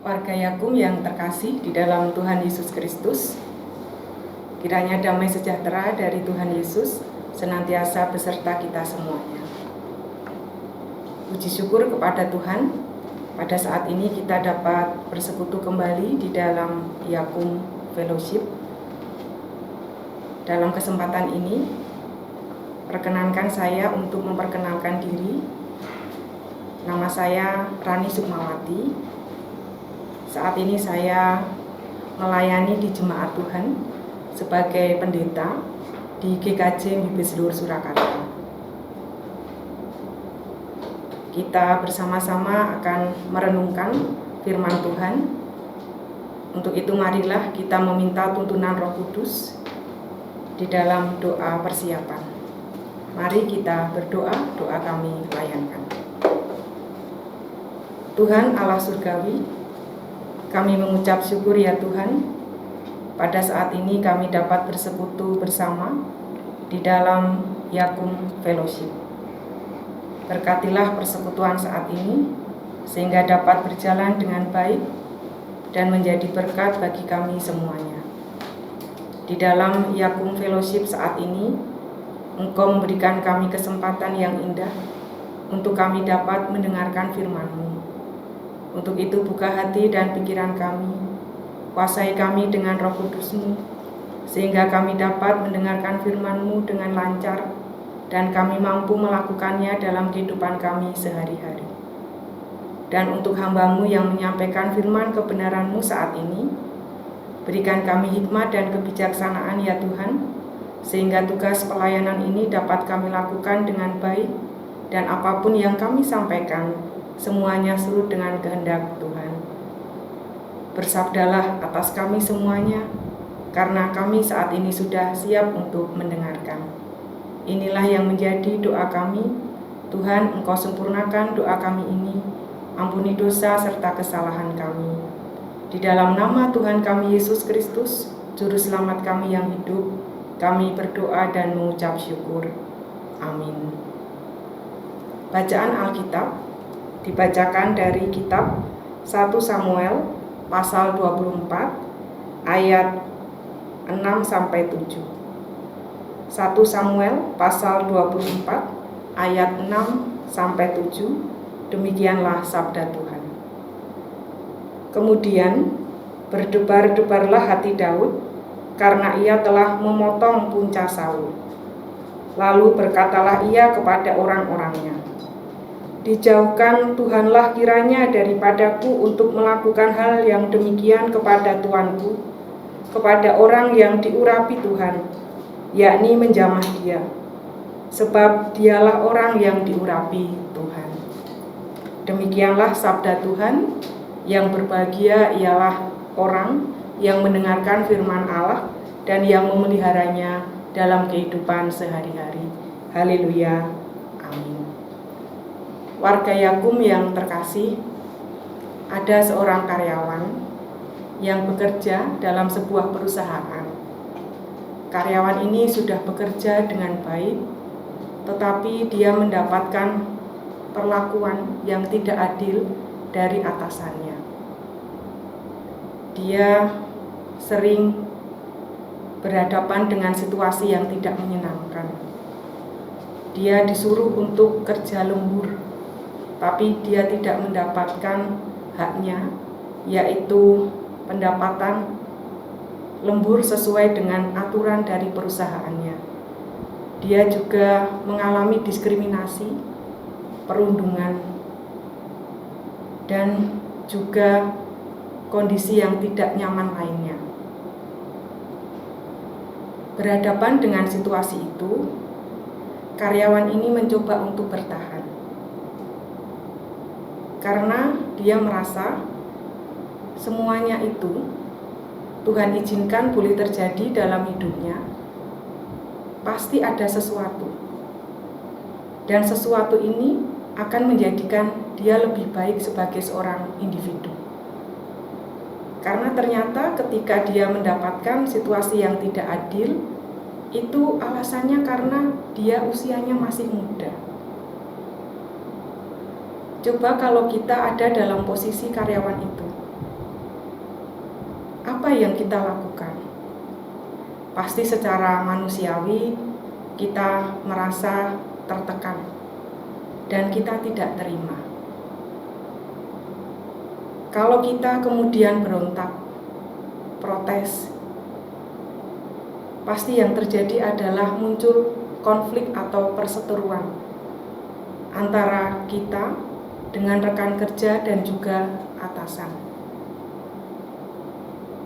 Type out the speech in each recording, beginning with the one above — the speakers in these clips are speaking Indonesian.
Warga Yakum yang terkasih di dalam Tuhan Yesus Kristus, kiranya damai sejahtera dari Tuhan Yesus senantiasa beserta kita semuanya. Puji syukur kepada Tuhan, pada saat ini kita dapat bersekutu kembali di dalam Yakum Fellowship. Dalam kesempatan ini, perkenankan saya untuk memperkenalkan diri. Nama saya Rani Sukmawati. Saat ini saya melayani di Jemaat Tuhan sebagai pendeta di GKJ Bibis Luhur Surakarta. Kita bersama-sama akan merenungkan firman Tuhan. Untuk itu marilah kita meminta tuntunan Roh Kudus di dalam doa persiapan. Mari kita berdoa, doa kami layankan. Tuhan Allah Surgawi, kami mengucap syukur ya Tuhan, pada saat ini kami dapat bersekutu bersama di dalam Yakum Fellowship. Berkatilah persekutuan saat ini, sehingga dapat berjalan dengan baik dan menjadi berkat bagi kami semuanya. Di dalam Yakum Fellowship saat ini, Engkau memberikan kami kesempatan yang indah untuk kami dapat mendengarkan firman-Mu. Untuk itu buka hati dan pikiran kami, kuasai kami dengan Roh Kudus-Mu, sehingga kami dapat mendengarkan firman-Mu dengan lancar, dan kami mampu melakukannya dalam kehidupan kami sehari-hari. Dan untuk hamba-Mu yang menyampaikan firman kebenaran-Mu saat ini, berikan kami hikmat dan kebijaksanaan ya Tuhan, sehingga tugas pelayanan ini dapat kami lakukan dengan baik, dan apapun yang kami sampaikan, semuanya surut dengan kehendak Tuhan. Bersabdalah atas kami semuanya, karena kami saat ini sudah siap untuk mendengarkan. Inilah yang menjadi doa kami. Tuhan, Engkau sempurnakan doa kami ini. Ampuni dosa serta kesalahan kami. Di dalam nama Tuhan kami Yesus Kristus, Juru Selamat kami yang hidup, kami berdoa dan mengucap syukur. Amin. Bacaan Alkitab dibacakan dari kitab 1 Samuel pasal 24 ayat 6-7. 1 Samuel pasal 24 ayat 6-7. Demikianlah sabda Tuhan. Kemudian berdebar-debarlah hati Daud karena ia telah memotong punca Saul. Lalu berkatalah ia kepada orang-orangnya, "Dijauhkan Tuhanlah kiranya daripadaku untuk melakukan hal yang demikian kepada tuanku, kepada orang yang diurapi Tuhan, yakni menjamah dia, sebab dialah orang yang diurapi Tuhan." Demikianlah sabda Tuhan. Yang berbahagia ialah orang yang mendengarkan firman Allah dan yang memeliharanya dalam kehidupan sehari-hari. Haleluya. Amin. Warga Yakum yang terkasih, ada seorang karyawan yang bekerja dalam sebuah perusahaan. Karyawan ini sudah bekerja dengan baik, tetapi dia mendapatkan perlakuan yang tidak adil dari atasannya. Dia sering berhadapan dengan situasi yang tidak menyenangkan. Dia disuruh untuk kerja lembur, tapi dia tidak mendapatkan haknya, yaitu pendapatan lembur sesuai dengan aturan dari perusahaannya. Dia juga mengalami diskriminasi, perundungan, dan juga kondisi yang tidak nyaman lainnya. Berhadapan dengan situasi itu, karyawan ini mencoba untuk bertahan. Karena dia merasa semuanya itu Tuhan izinkan boleh terjadi dalam hidupnya, pasti ada sesuatu. Dan sesuatu ini akan menjadikan dia lebih baik sebagai seorang individu. Karena ternyata ketika dia mendapatkan situasi yang tidak adil, itu alasannya karena dia usianya masih muda. Coba kalau kita ada dalam posisi karyawan itu, apa yang kita lakukan? Pasti secara manusiawi kita merasa tertekan dan kita tidak terima. Kalau kita kemudian berontak, protes, pasti yang terjadi adalah muncul konflik atau perseteruan antara kita dengan rekan kerja dan juga atasan.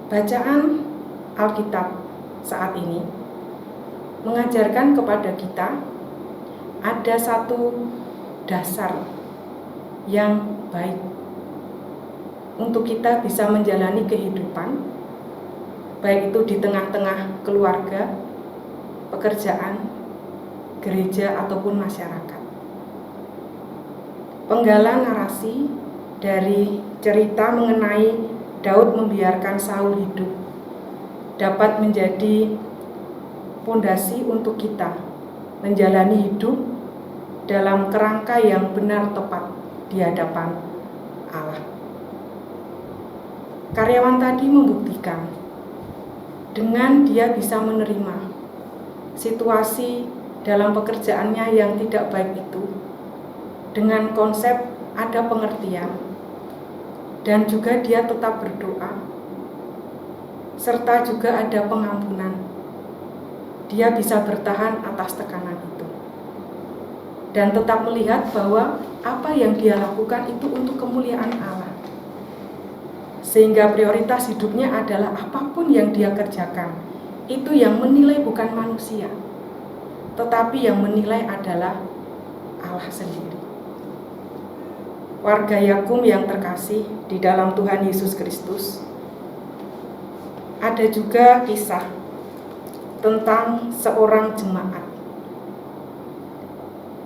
Bacaan Alkitab saat ini mengajarkan kepada kita ada satu dasar yang baik untuk kita bisa menjalani kehidupan, baik itu di tengah-tengah keluarga, pekerjaan, gereja, ataupun masyarakat. Penggalan narasi dari cerita mengenai Daud membiarkan Saul hidup dapat menjadi fondasi untuk kita menjalani hidup dalam kerangka yang benar tepat di hadapan Allah. Karyawan tadi membuktikan dengan dia bisa menerima situasi dalam pekerjaannya yang tidak baik itu dengan konsep ada pengertian, dan juga dia tetap berdoa, serta juga ada pengampunan. Dia bisa bertahan atas tekanan itu dan tetap melihat bahwa apa yang dia lakukan itu untuk kemuliaan Allah, sehingga prioritas hidupnya adalah apapun yang dia kerjakan itu yang menilai bukan manusia, tetapi yang menilai adalah Allah sendiri. Warga Yakum yang terkasih di dalam Tuhan Yesus Kristus, ada juga kisah tentang seorang jemaat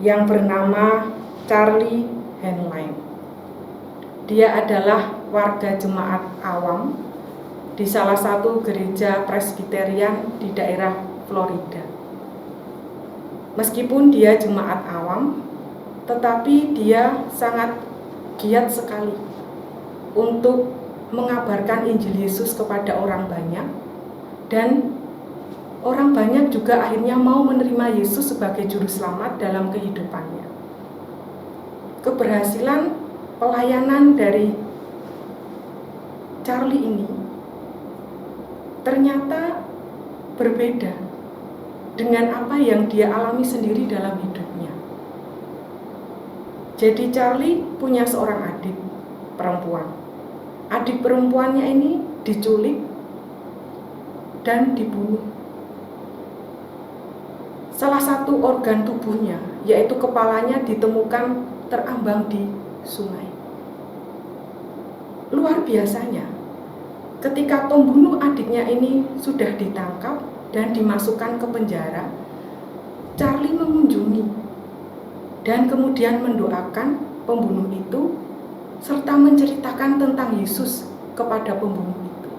yang bernama Charlie Henline. Dia adalah warga jemaat awam di salah satu gereja Presbyterian di daerah Florida. Meskipun dia jemaat awam, tetapi dia sangat giat sekali untuk mengabarkan Injil Yesus kepada orang banyak, dan orang banyak juga akhirnya mau menerima Yesus sebagai juru selamat dalam kehidupannya. Keberhasilan pelayanan dari Charlie ini ternyata berbeda dengan apa yang dia alami sendiri dalam hidupnya. Jadi Charlie punya seorang adik perempuan. Adik perempuannya ini diculik dan dibunuh. Salah satu organ tubuhnya, yaitu kepalanya, ditemukan terambang di sungai. Luar biasanya, ketika pembunuh adiknya ini sudah ditangkap dan dimasukkan ke penjara, Charlie mengunjungi dan kemudian mendoakan pembunuh itu serta menceritakan tentang Yesus kepada pembunuh itu.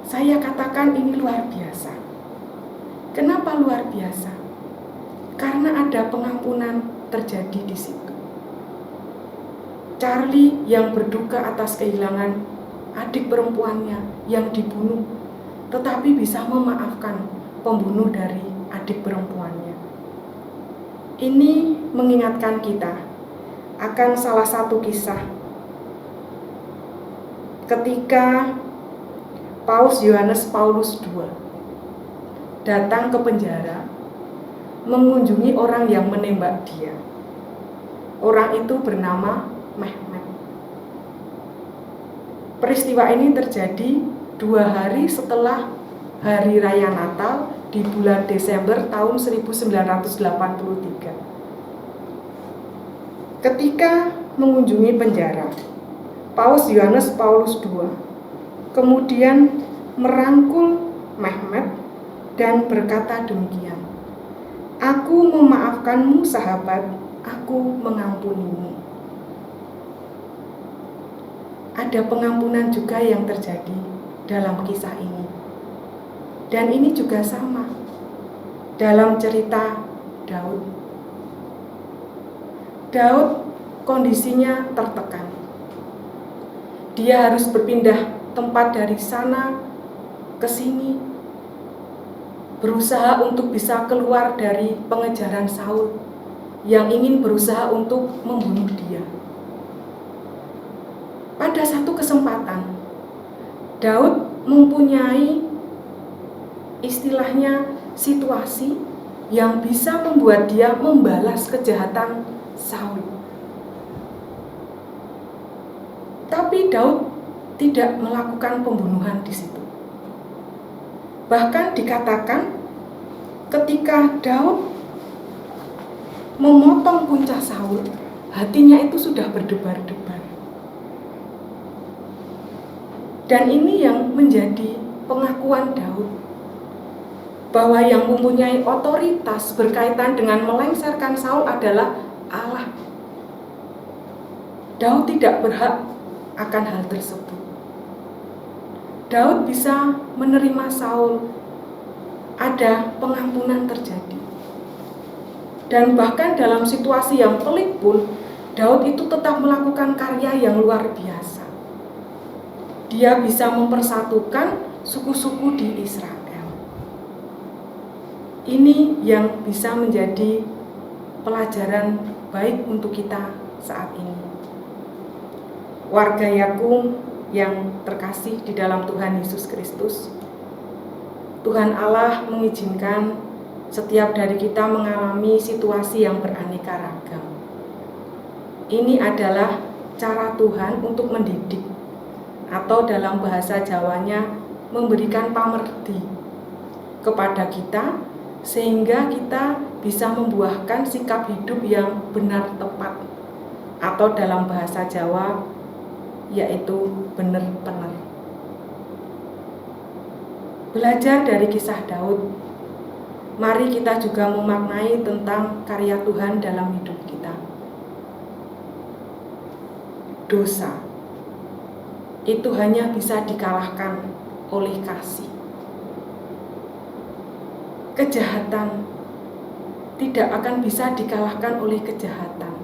Saya katakan ini luar biasa. Kenapa luar biasa? Karena ada pengampunan terjadi di situ. Charlie yang berduka atas kehilangan adik perempuannya yang dibunuh, tetapi bisa memaafkan pembunuh dari adik perempuannya. Ini mengingatkan kita akan salah satu kisah ketika Paus Yohanes Paulus II datang ke penjara mengunjungi orang yang menembak dia. Orang itu bernama Mehmet. Peristiwa ini terjadi 2 hari setelah Hari Raya Natal di bulan Desember tahun 1983. Ketika mengunjungi penjara, Paus Yohanes Paulus II kemudian merangkul Mehmet dan berkata demikian, "Aku memaafkanmu sahabat, aku mengampunimu." Ada pengampunan juga yang terjadi dalam kisah ini. Dan ini juga sama dalam cerita Daud. Daud kondisinya tertekan. Dia harus berpindah tempat dari sana ke sini, berusaha untuk bisa keluar dari pengejaran Saul yang ingin berusaha untuk membunuh dia. Pada satu kesempatan, Daud mempunyai istilahnya situasi yang bisa membuat dia membalas kejahatan Saul. Tapi Daud tidak melakukan pembunuhan di situ. Bahkan dikatakan ketika Daud memotong punca Saul, hatinya itu sudah berdebar-debar. Dan ini yang menjadi pengakuan Daud, bahwa yang mempunyai otoritas berkaitan dengan melengsarkan Saul adalah Allah. Daud tidak berhak akan hal tersebut. Daud bisa menerima Saul, ada pengampunan terjadi. Dan bahkan dalam situasi yang pelik pun, Daud itu tetap melakukan karya yang luar biasa. Dia bisa mempersatukan suku-suku di Israel. Ini yang bisa menjadi pelajaran baik untuk kita saat ini. Warga Yakung yang terkasih di dalam Tuhan Yesus Kristus, Tuhan Allah mengizinkan setiap dari kita mengalami situasi yang beraneka ragam. Ini adalah cara Tuhan untuk mendidik, atau dalam bahasa Jawanya memberikan pamerdi kepada kita, sehingga kita bisa membuahkan sikap hidup yang benar tepat, atau dalam bahasa Jawa yaitu bener-bener. Belajar dari kisah Daud, mari kita juga memaknai tentang karya Tuhan dalam hidup kita. Dosa itu hanya bisa dikalahkan oleh kasih. Kejahatan tidak akan bisa dikalahkan oleh kejahatan.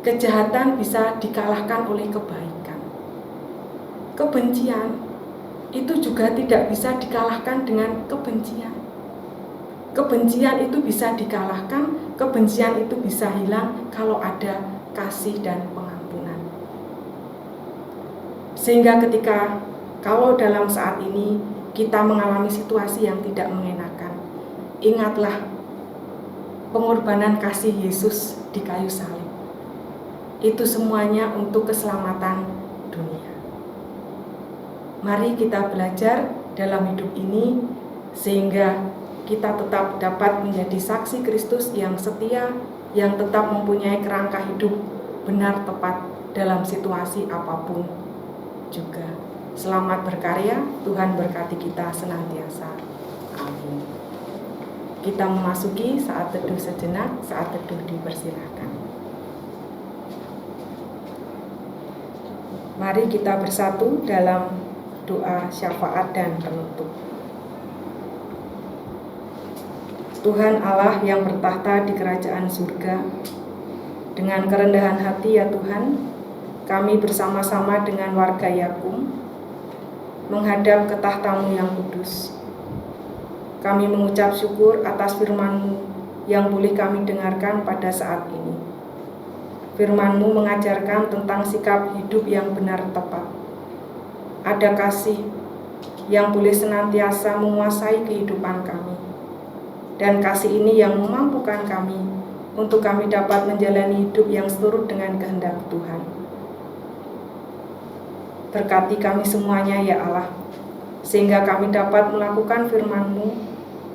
Kejahatan bisa dikalahkan oleh kebaikan. Kebencian itu juga tidak bisa dikalahkan dengan kebencian. Kebencian itu bisa dikalahkan, kebencian itu bisa hilang kalau ada kasih dan pengampunan. Sehingga kalau dalam saat ini kita mengalami situasi yang tidak mengenakan, ingatlah pengorbanan kasih Yesus di kayu salib. Itu semuanya untuk keselamatan dunia. Mari kita belajar dalam hidup ini sehingga kita tetap dapat menjadi saksi Kristus yang setia, yang tetap mempunyai kerangka hidup benar tepat dalam situasi apapun juga. Selamat berkarya, Tuhan berkati kita senantiasa. Amin. Kita memasuki saat teduh sejenak, saat teduh dipersilahkan. Mari kita bersatu dalam doa syafaat dan penutup. Tuhan Allah yang bertahta di kerajaan surga, dengan kerendahan hati ya Tuhan, kami bersama-sama dengan warga Yakung menghadap ke tahta-Mu yang kudus. Kami mengucap syukur atas firman-Mu yang boleh kami dengarkan pada saat ini. Firman-Mu mengajarkan tentang sikap hidup yang benar tepat. Ada kasih yang boleh senantiasa menguasai kehidupan kami. Dan kasih ini yang memampukan kami untuk kami dapat menjalani hidup yang seturut dengan kehendak Tuhan. Berkati kami semuanya ya Allah, sehingga kami dapat melakukan firman-Mu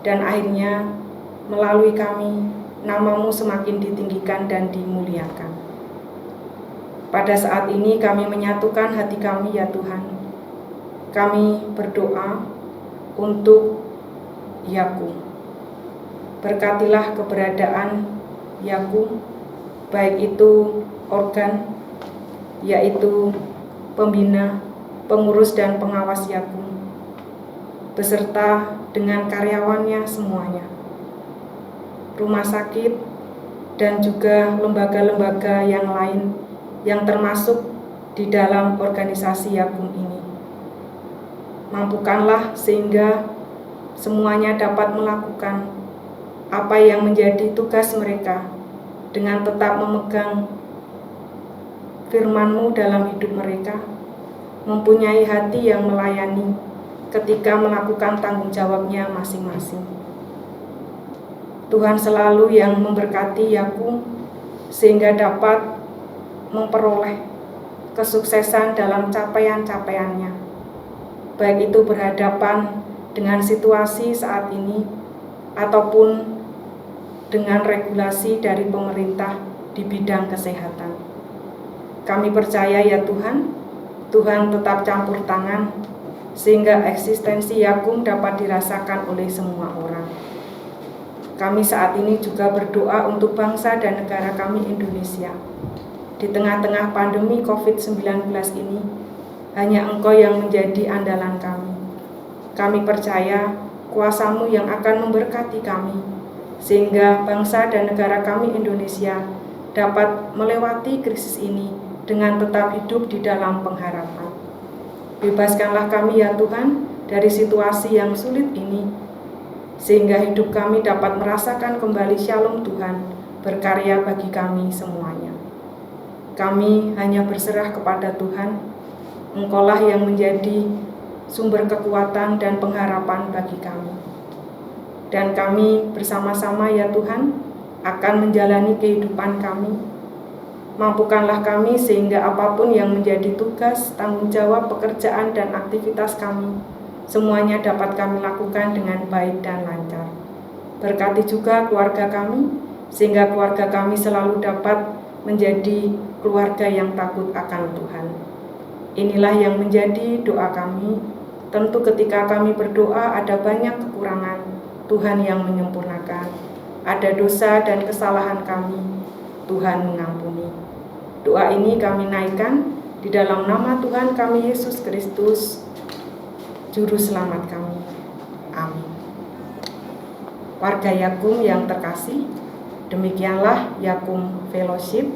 dan akhirnya melalui kami nama-Mu semakin ditinggikan dan dimuliakan. Pada saat ini kami menyatukan hati kami ya Tuhan. Kami berdoa untuk Yakung. Berkatilah keberadaan Yakung, baik itu organ, yaitu pembina, pengurus dan pengawas Yakung, beserta dengan karyawannya semuanya, rumah sakit, dan juga lembaga-lembaga yang lain yang termasuk di dalam organisasi Yakung ini. Mampukanlah sehingga semuanya dapat melakukan apa yang menjadi tugas mereka dengan tetap memegang firman-Mu dalam hidup mereka, mempunyai hati yang melayani ketika melakukan tanggung jawabnya masing-masing. Tuhan selalu yang memberkati Yakum sehingga dapat memperoleh kesuksesan dalam capaian-capaiannya, baik itu berhadapan dengan situasi saat ini ataupun dengan regulasi dari pemerintah di bidang kesehatan. Kami percaya ya Tuhan, Tuhan tetap campur tangan sehingga eksistensi Yakum dapat dirasakan oleh semua orang. Kami saat ini juga berdoa untuk bangsa dan negara kami Indonesia. Di tengah-tengah pandemi COVID-19 ini, hanya Engkau yang menjadi andalan kami. Kami percaya kuasa-Mu yang akan memberkati kami, sehingga bangsa dan negara kami Indonesia dapat melewati krisis ini dengan tetap hidup di dalam pengharapan. Bebaskanlah kami ya Tuhan dari situasi yang sulit ini, sehingga hidup kami dapat merasakan kembali Shalom Tuhan berkarya bagi kami semuanya. Kami hanya berserah kepada Tuhan, Engkaulah yang menjadi sumber kekuatan dan pengharapan bagi kami. Dan kami bersama-sama ya Tuhan akan menjalani kehidupan kami. Mampukanlah kami sehingga apapun yang menjadi tugas, tanggung jawab, pekerjaan, dan aktivitas kami, semuanya dapat kami lakukan dengan baik dan lancar. Berkati juga keluarga kami, sehingga keluarga kami selalu dapat menjadi keluarga yang takut akan Tuhan. Inilah yang menjadi doa kami. Tentu ketika kami berdoa ada banyak kekurangan, Tuhan yang menyempurnakan. Ada dosa dan kesalahan kami, Tuhan mengampuni. Doa ini kami naikkan di dalam nama Tuhan kami Yesus Kristus, Juru Selamat kami. Amin. Warga Yakum yang terkasih, demikianlah Yakum Fellowship.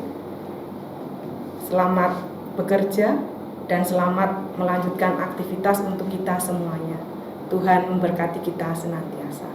Selamat bekerja dan selamat melanjutkan aktivitas untuk kita semuanya. Tuhan memberkati kita senantiasa.